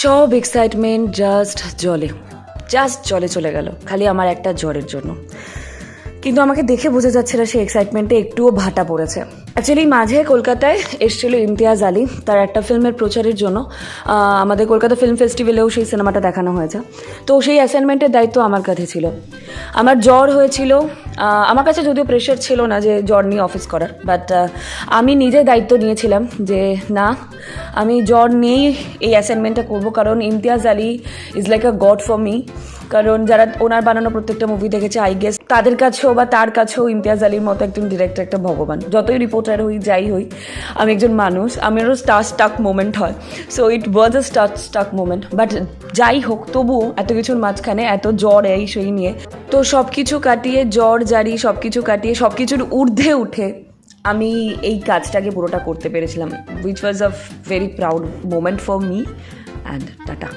সব excitement just জলে চলে গেল খালি আমার একটা জ্বরের জন্য। কিন্তু আমাকে দেখে বোঝা যাচ্ছে না সেই এক্সাইটমেন্টে একটুও ভাটা পড়েছে। অ্যাকচুয়ালি মাঝে কলকাতায় এসেছিল ইমতিয়াজ আলী, তার একটা ফিল্মের প্রচারের জন্য। আমাদের কলকাতা ফিল্ম ফেস্টিভ্যালেও সেই সিনেমাটা দেখানো হয়েছে। তো সেই অ্যাসাইনমেন্টের দায়িত্ব আমার কাছে ছিল। আমার জ্বর হয়েছিল, আমার কাছে যদিও প্রেশার ছিল না যে জ্বর নিয়ে অফিস করার, বাট আমি নিজে দায়িত্ব নিয়েছিলাম যে না, আমি জ্বর নিয়েই এই অ্যাসাইনমেন্টটা করবো, কারণ Imtiaz Ali is like a god for me. কারণ যারা ওনার বানানো প্রত্যেকটা মুভি দেখেছে, আই গেস তাদের কাছেও বা তার কাছেও ইমতিয়াজ আলীর মতো একজন ডিরেক্টর একটা ভগবান। যতই রিপোর্টার হই যাই হই, আমি একজন মানুষ, আমারও স্টাক মোমেন্ট হয়। So it was a stuck moment. But যাই হোক, তবুও এত কিছুর মাঝখানে এত জ্বর এই সেই নিয়ে, তো সব কিছু কাটিয়ে, জ্বর জারি সব কিছু কাটিয়ে, সব কিছুর ঊর্ধ্বে উঠে আমি এই কাজটাকে পুরোটা করতে পেরেছিলাম, which was a very proud moment for me. And tata.